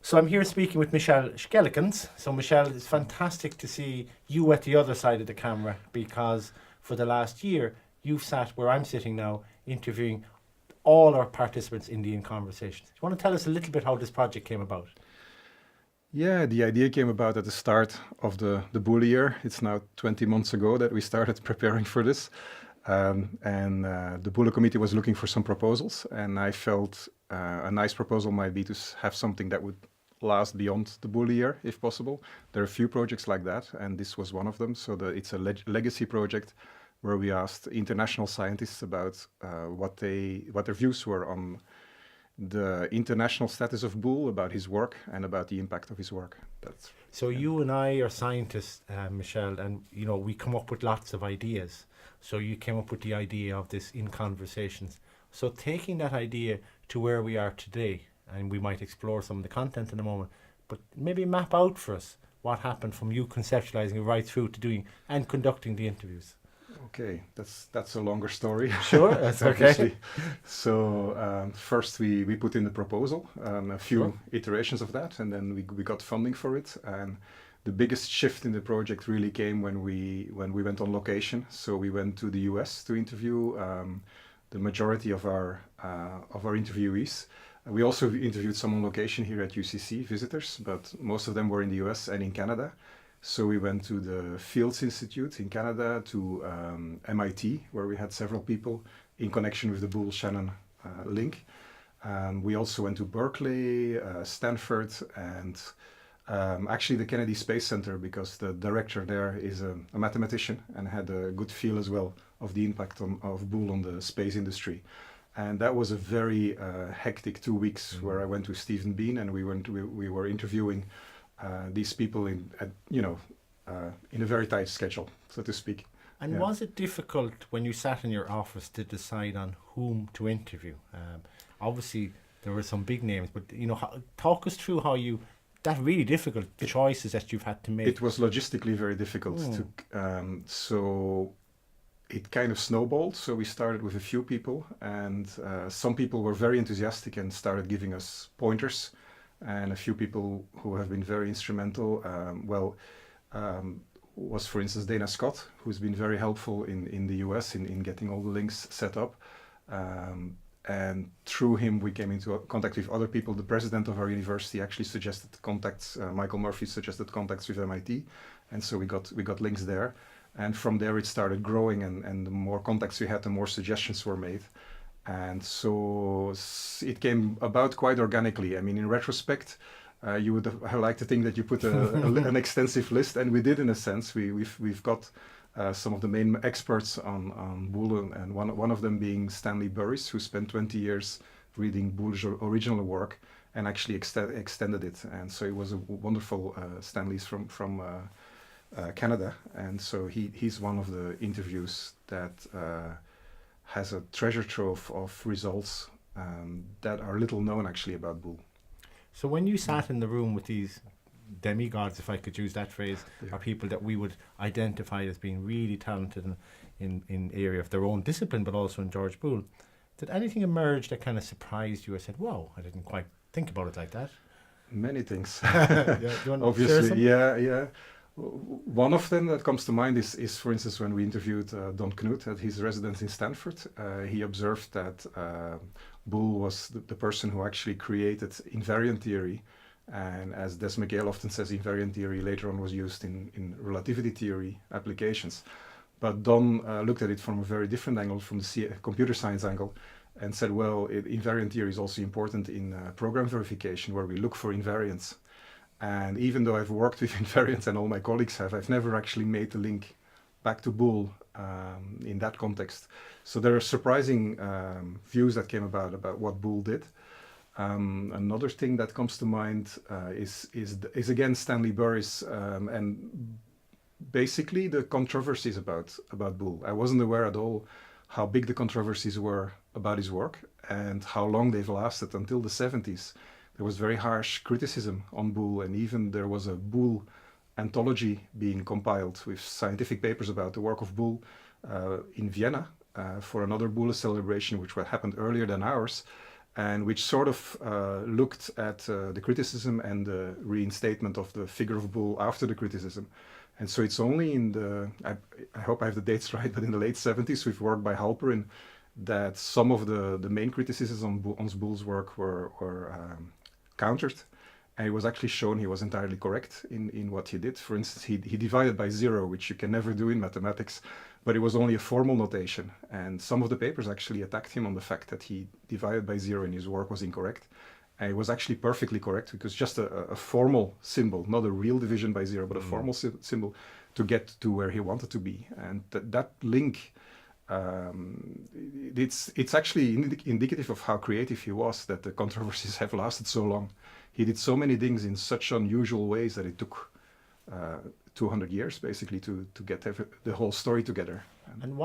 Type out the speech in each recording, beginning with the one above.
So I'm here speaking with Michel Schellekens. So Michel, it's fantastic to see you at the other side of the camera because for the last year you've sat where I'm sitting now interviewing all our participants in the In Conversations. Do you want to tell us a little bit how this project came about? Yeah, the idea came about at the start of the Boole year. It's now 20 months ago that we started preparing for this. And the Boole committee was looking for some proposals, and I felt a nice proposal might be to have something that would last beyond the Boole year, if possible. There are a few projects like that, and this was one of them. So it's a legacy project where we asked international scientists about what their views were on the international status of Boole, about his work, and about the impact of his work. So you and I are scientists, Michel, and we come up with lots of ideas. So you came up with the idea of this In Conversations. So taking that idea to where we are today, and we might explore some of the content in a moment, but maybe map out for us what happened from you conceptualizing it right through to doing and conducting the interviews. Okay, that's a longer story. Sure, that's okay. So first we put in the proposal, a few Sure. iterations of that, and then we got funding for it. And the biggest shift in the project really came when we went on location. So we went to the US to interview the majority of our interviewees. We also interviewed some on location here at UCC, visitors, but most of them were in the US and in Canada. So we went to the Fields Institute in Canada, to MIT, where we had several people in connection with the Boole-Shannon link. We also went to Berkeley, Stanford, and actually the Kennedy Space Center, because the director there is a mathematician and had a good feel as well of the impact of Boole on the space industry. And that was a very hectic 2 weeks where I went with Stephen Bean, and we were interviewing these people in a very tight schedule, so to speak. And Yeah. was it difficult when you sat in your office to decide on whom to interview? Obviously, there were some big names, but talk us through how that really difficult choices that you've had to make. It was logistically very difficult so it kind of snowballed. So we started with a few people, and some people were very enthusiastic and started giving us pointers. And a few people who have been very instrumental, was for instance Dana Scott, who's been very helpful in the US in getting all the links set up. And through him we came into contact with other people. The president of our university actually suggested contacts, Michael Murphy suggested contacts with MIT, and so we got links there. And from there it started growing, and the more contacts we had, the more suggestions were made. And so it came about quite organically. I mean, in retrospect, you would have liked to think that you put an extensive list, and we did in a sense. We've got some of the main experts on Boole, and one of them being Stanley Burris, who spent 20 years reading Boole's original work and actually extended it. And so it was a wonderful Stanley's from Canada, and so he's one of the interviews that has a treasure trove of results that are little known actually about Boole. So when you sat in the room with these demigods, if I could use that phrase, Yeah. or people that we would identify as being really talented in area of their own discipline, but also in George Boole, did anything emerge that kind of surprised you or said, "Whoa, I didn't quite think about it like that"? Many things. Yeah, do you want to share Obviously, some? yeah. One of them that comes to mind is for instance, when we interviewed Don Knuth at his residence in Stanford. He observed that Boole was the person who actually created invariant theory. And as Des McGale often says, invariant theory later on was used in relativity theory applications. But Don looked at it from a very different angle, from the computer science angle, and said, well, invariant theory is also important in program verification, where we look for invariants. And even though I've worked with invariants, and all my colleagues have, I've never actually made the link back to Boole in that context. So there are surprising views that came about what Boole did. Another thing that comes to mind is again Stanley Burris, and basically the controversies about Boole. I wasn't aware at all how big the controversies were about his work and how long they've lasted until the 70s. There was very harsh criticism on Boole, and even there was a Boole anthology being compiled with scientific papers about the work of Boole in Vienna for another Boole celebration, which happened earlier than ours. and which sort of looked at the criticism and the reinstatement of the figure of Boole after the criticism. And so it's only in I hope I have the dates right, but in the late 70s with work by Halperin that some of the main criticisms on Boole's work were countered. And it was actually shown he was entirely correct in what he did. For instance, he divided by zero, which you can never do in mathematics, but it was only a formal notation. And some of the papers actually attacked him on the fact that he divided by zero and his work was incorrect. And it was actually perfectly correct because just a formal symbol, not a real division by zero, but a formal symbol to get to where he wanted to be. And that link, it's actually indicative of how creative he was, that the controversies have lasted so long. He did so many things in such unusual ways that it took 200 years basically to get the whole story together. And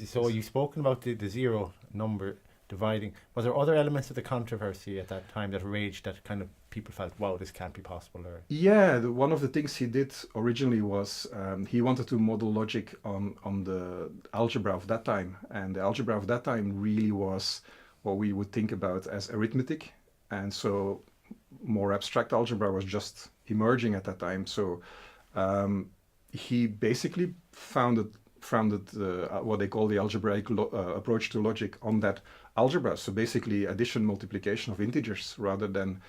so you've spoken about the zero number dividing. Was there other elements of the controversy at that time that raged that kind of people felt, wow, this can't be possible? Or yeah, one of the things he did originally was he wanted to model logic on the algebra of that time, and the algebra of that time really was what we would think about as arithmetic, and so more abstract algebra was just emerging at that time. So he basically founded what they call the algebraic approach to logic on that algebra. So basically addition, multiplication of integers rather than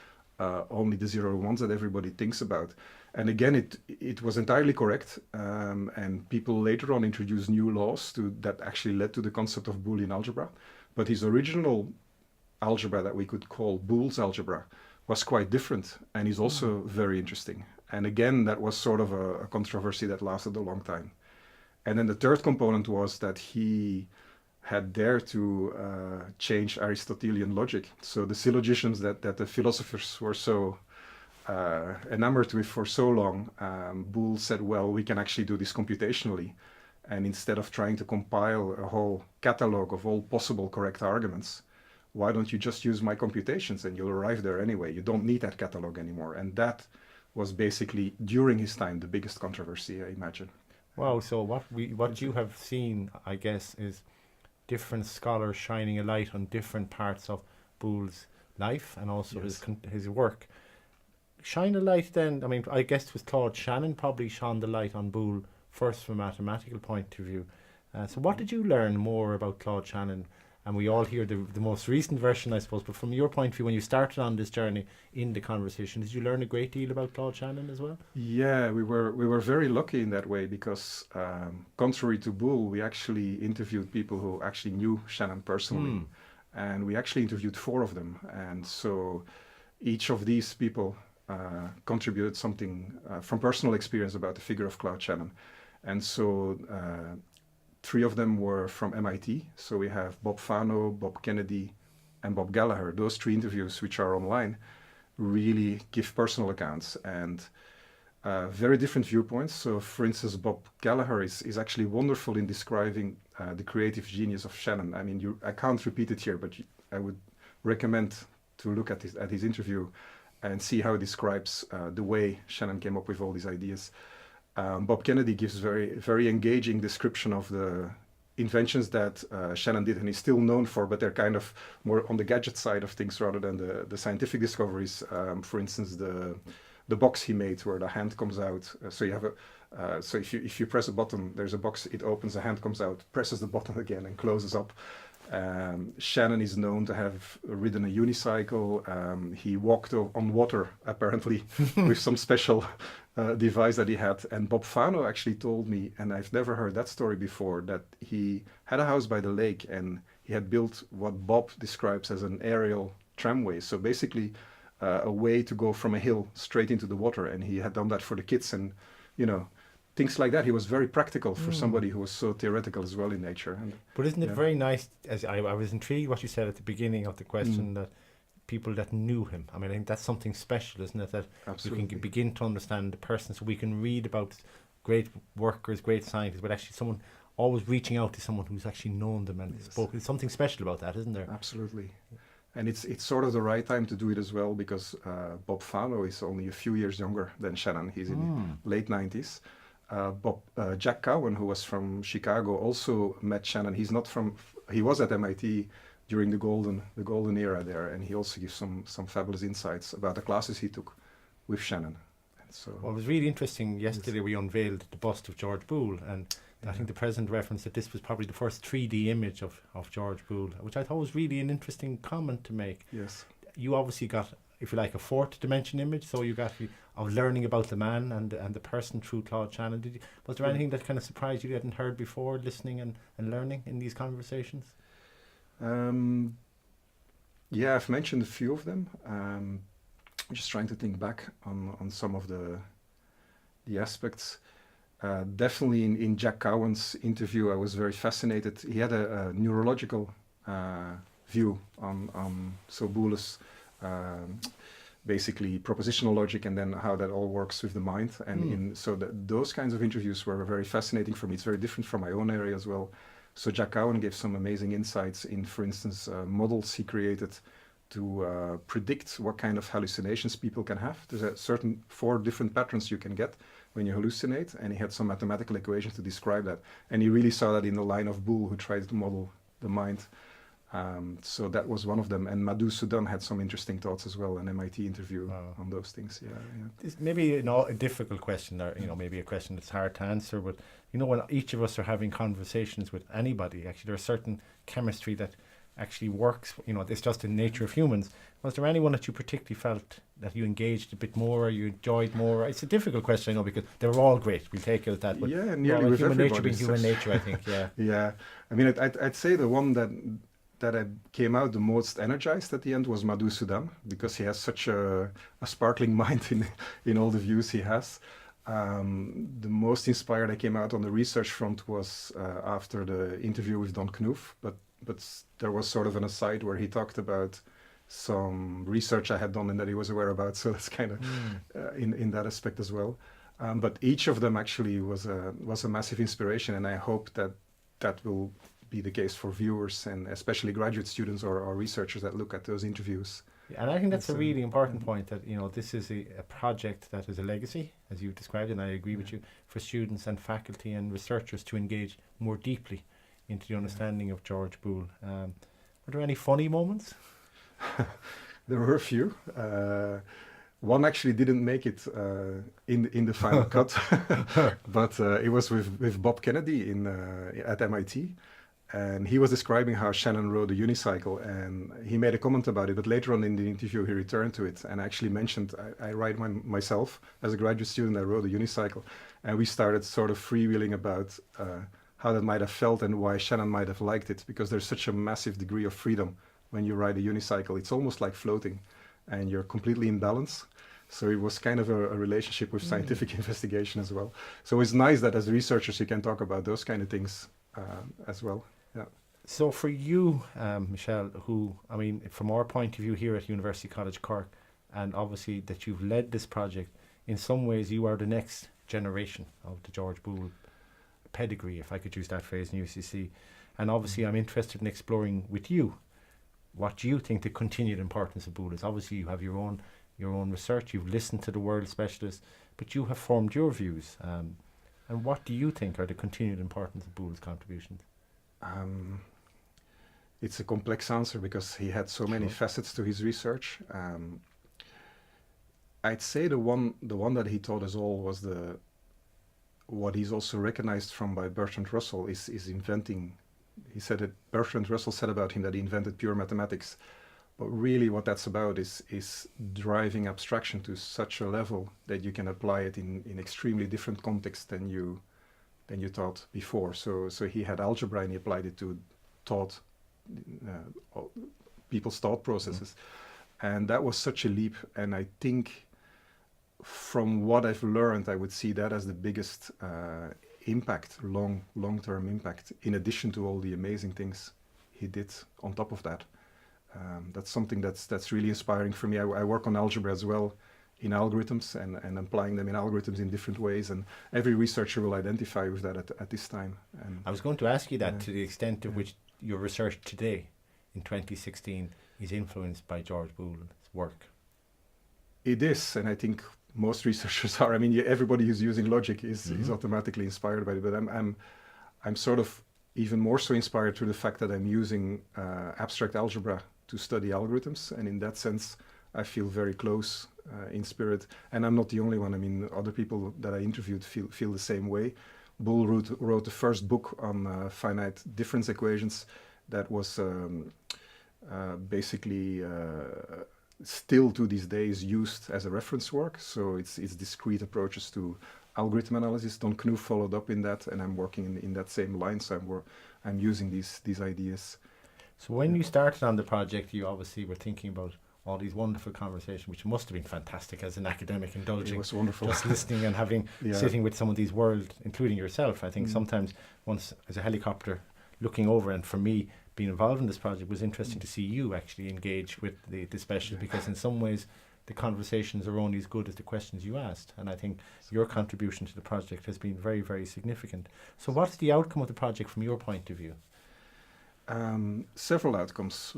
only the 0 and 1s that everybody thinks about. And again, it was entirely correct. And people later on introduced new laws that actually led to the concept of Boolean algebra. But his original algebra that we could call Boole's algebra was quite different and is also very interesting. And again, that was sort of a controversy that lasted a long time. And then the third component was that he had dared to change Aristotelian logic. So the syllogisms that the philosophers were so enamored with for so long, Boole said, well, we can actually do this computationally. And instead of trying to compile a whole catalog of all possible correct arguments, why don't you just use my computations and you'll arrive there anyway? You don't need that catalog anymore. And that was basically, during his time, the biggest controversy, I imagine. Wow, so what you have seen, I guess, is different scholars shining a light on different parts of Boole's life and also his work. Shine a light then, I mean, I guess it was Claude Shannon probably shone the light on Boole first from a mathematical point of view. So what did you learn more about Claude Shannon? And we all hear the most recent version, I suppose, but from your point of view, when you started on this journey in the conversation, did you learn a great deal about Claude Shannon as well? Yeah, we were very lucky in that way because contrary to Boole, we actually interviewed people who actually knew Shannon personally. And we actually interviewed 4 of them. And so each of these people contributed something from personal experience about the figure of Claude Shannon. And so 3 of them were from MIT. So we have Bob Fano, Bob Kennedy, and Bob Gallagher. Those 3 interviews, which are online, really give personal accounts and very different viewpoints. So for instance, Bob Gallagher is actually wonderful in describing the creative genius of Shannon. I mean, I can't repeat it here, but I would recommend to look at his interview and see how he describes the way Shannon came up with all these ideas. Bob Kennedy gives very, very engaging description of the inventions that Shannon did and he's still known for, but they're kind of more on the gadget side of things rather than the scientific discoveries. For instance, the box he made where the hand comes out. So you have so if you press a button, there's a box, it opens, a hand comes out, presses the button again and closes up. Shannon is known to have ridden a unicycle. He walked on water, apparently, with some special device that he had. And Bob Fano actually told me, and I've never heard that story before, that he had a house by the lake and he had built what Bob describes as an aerial tramway. So basically a way to go from a hill straight into the water. And he had done that for the kids and, things like that. He was very practical for somebody who was so theoretical as well in nature. But isn't it very nice, as I was intrigued what you said at the beginning of the question, that people that knew him, I mean, I think that's something special, isn't it? That Absolutely. you can begin to understand the person, so we can read about great workers, great scientists, but actually someone always reaching out to someone who's actually known them and spoken. There's something special about that, isn't there? Absolutely. And it's sort of the right time to do it as well because Bob Fano is only a few years younger than Shannon. He's in the late 90s. Jack Cowan, who was from Chicago, also met Shannon. He was at MIT, during the golden era there, and he also gives some fabulous insights about the classes he took with Shannon. And so Well, it was really interesting. Yesterday we unveiled the bust of George Boole, and I think the president referenced that this was probably the first 3D image of George Boole, which I thought was really an interesting comment to make. Yes. You obviously got, if you like, a fourth dimension image, so you got of learning about the man and the person through Claude Shannon. Was there anything that kind of surprised you hadn't heard before, listening and learning in these conversations? Yeah, I've mentioned a few of them. Just trying to think back on some of the aspects. Definitely in Jack Cowan's interview, I was very fascinated. He had a neurological view on so Boole's basically propositional logic, and then how that all works with the mind. And those kinds of interviews were very fascinating for me. It's very different from my own area as well. So Jack Cowan gave some amazing insights in, for instance, models he created to predict what kind of hallucinations people can have. There's a certain 4 different patterns you can get when you hallucinate, and he had some mathematical equations to describe that. And he really saw that in the line of Boole, who tried to model the mind. So that was one of them. And Madhu Sudan had some interesting thoughts as well, an MIT interview on those things. Yeah. It's maybe a difficult question, or maybe a question that's hard to answer, but when each of us are having conversations with anybody, actually there's certain chemistry that actually works. It's just the nature of humans. Was there anyone that you particularly felt that you engaged a bit more, or you enjoyed more? It's a difficult question, I know, because they were all great. We'll take it as that. But yeah, nearly with human nature everybody. being human nature, I think. Yeah. Yeah. I mean, I'd say the one that I came out the most energized at the end was Madhu Sudan, because he has such a sparkling mind in all the views he has. The most inspired I came out on the research front was after the interview with Don Knuth, but there was sort of an aside where he talked about some research I had done and that he was aware about, so that's kind of in that aspect as well. But each of them actually was a massive inspiration, and I hope that will be the case for viewers, and especially graduate students or researchers that look at those interviews. And I think that's a really important point, that this is a project that is a legacy, as you've described, and I agree with you, for students and faculty and researchers to engage more deeply into the understanding of George Boole. Were there any funny moments? There were a few. One actually didn't make it in the final cut, but it was with Bob Kennedy at MIT. And he was describing how Shannon rode a unicycle, and he made a comment about it, but later on in the interview he returned to it and actually mentioned, I ride myself as a graduate student, I rode a unicycle, and we started sort of freewheeling about how that might have felt and why Shannon might have liked it, because there's such a massive degree of freedom when you ride a unicycle. It's almost like floating, and you're completely in balance. So it was kind of a relationship with scientific investigation as well. So it's nice that as researchers you can talk about those kind of things as well. Yeah. So for you, Michel, who, I mean, from our point of view here at University College Cork, and obviously that you've led this project, in some ways you are the next generation of the George Boole pedigree, if I could use that phrase, in UCC. And obviously I'm interested in exploring with you, what do you think the continued importance of Boole is? Obviously you have your own research, you've listened to the world specialists, but you have formed your views. And what do you think are the continued importance of Boole's contributions? It's a complex answer because he had so many facets to his research. I'd say the one that he taught us all was what he's also recognized from by Bertrand Russell is inventing. He said that Bertrand Russell said about him that he invented pure mathematics, but really what that's about is driving abstraction to such a level that you can apply it in extremely different contexts than you thought before. So he had algebra and he applied it to people's thought processes. And that was such a leap. And I think from what I've learned, I would see that as the biggest impact, long-term impact, in addition to all the amazing things he did on top of that. That's something that's really inspiring for me. I work on algebra as well, in algorithms and applying them in algorithms in different ways, and every researcher will identify with that at this time. And I was going to ask you that, to the extent to which your research today in 2016 is influenced by George Boole's work. It is, and I think most researchers are. I mean, everybody who's using logic is automatically inspired by it, but I'm sort of even more so inspired through the fact that I'm using abstract algebra to study algorithms, and in that sense, I feel very close in spirit. And I'm not the only one. I mean, other people that I interviewed feel the same way. Boole wrote the first book on finite difference equations that was basically still to these days used as a reference work. So it's discrete approaches to algorithm analysis. Don Knuth followed up in that, and I'm working in that same line. So I'm using these ideas. So when you started on the project, you obviously were thinking about all these wonderful conversations, which must have been fantastic as an academic, indulging. It was wonderful. Just listening and having, sitting with some of these world, including yourself. I think sometimes once as a helicopter looking over, and for me, being involved in this project was interesting to see you actually engage with the special, because in some ways the conversations are only as good as the questions you asked. And I think your contribution to the project has been very, very significant. So what's the outcome of the project from your point of view? Several outcomes.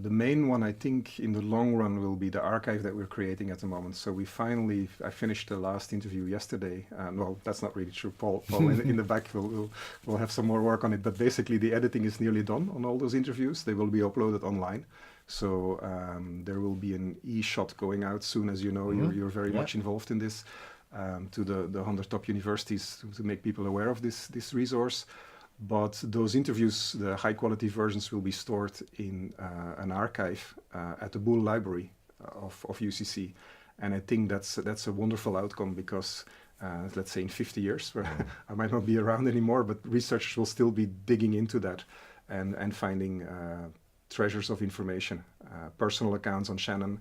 The main one, I think, in the long run will be the archive that we're creating at the moment. So I finished the last interview yesterday. Well, that's not really true. Paul in the back will have some more work on it. But basically, the editing is nearly done on all those interviews. They will be uploaded online. So there will be an e-shot going out soon. As you know, you're very much involved in this, to the 100 top universities to make people aware of this resource. But those interviews, the high-quality versions, will be stored in an archive at the Boole Library of UCC, and I think that's a wonderful outcome, because let's say in 50 years, where I might not be around anymore, but researchers will still be digging into that and finding treasures of information, personal accounts on Shannon,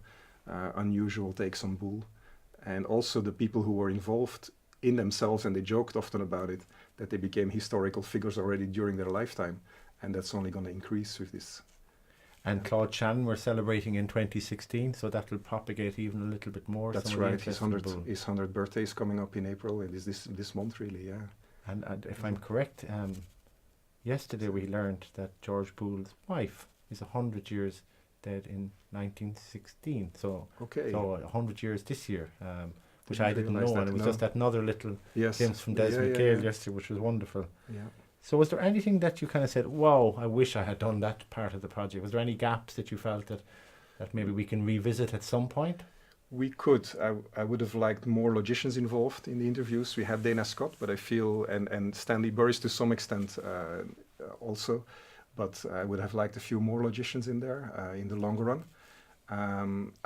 unusual takes on Boole, and also the people who were involved in themselves, and they joked often about it, that they became historical figures already during their lifetime, and that's only going to increase with this. And Claude Shannon we're celebrating in 2016, so that will propagate even a little bit more. That's right. His 100th birthday is coming up in April. It is this month, really. Yeah. And if I'm correct, yesterday we learned that George Boole's wife is 100 years dead in 1916. So 100 years this year. Which I didn't know, and it was just that another little glimpse from Desmond Gale yesterday, which was wonderful. Yeah. So was there anything that you kind of said, wow, I wish I had done that part of the project? Was there any gaps that you felt that maybe we can revisit at some point? We could. I would have liked more logicians involved in the interviews. We had Dana Scott, but I feel, and Stanley Burris to some extent also, but I would have liked a few more logicians in there in the longer run.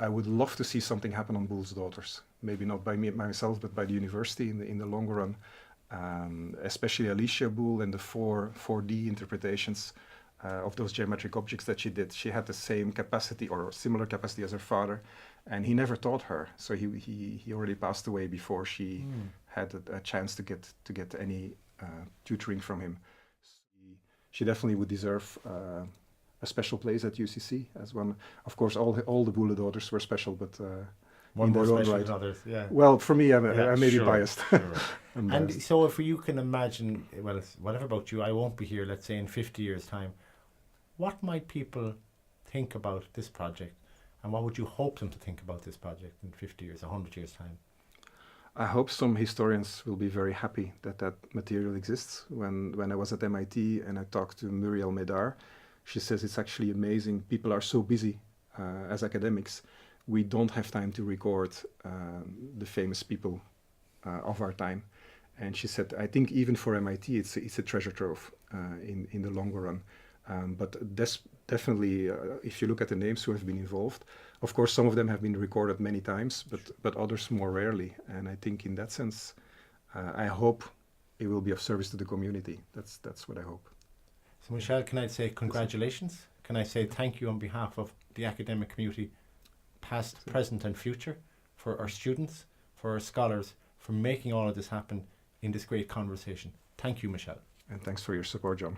I would love to see something happen on Boole's daughters. Maybe not by myself, but by the university in the longer run. Especially Alicia Boole and the 4D interpretations of those geometric objects that she did. She had the same capacity or similar capacity as her father, and he never taught her. So he already passed away before she had a chance to get any tutoring from him. She definitely would deserve a special place at UCC as one. Of course, all the Boole daughters were special, but one more special than others. Yeah. Well, for me, I may be biased. Sure. And so, if you can imagine, well, whatever about you, I won't be here. Let's say in 50 years' time, what might people think about this project, and what would you hope them to think about this project in 50 years, 100 years' time? I hope some historians will be very happy that material exists. When I was at MIT and I talked to Muriel Medar, she says it's actually amazing. People are so busy as academics. We don't have time to record the famous people of our time. And she said, I think even for MIT, it's a treasure trove in the longer run. But definitely, if you look at the names who have been involved, of course, some of them have been recorded many times, but others more rarely. And I think in that sense, I hope it will be of service to the community. That's what I hope. So, Michel, can I say congratulations? Can I say thank you on behalf of the academic community, past, present and future, for our students, for our scholars, for making all of this happen in this great conversation. Thank you, Michel. And thanks for your support, John.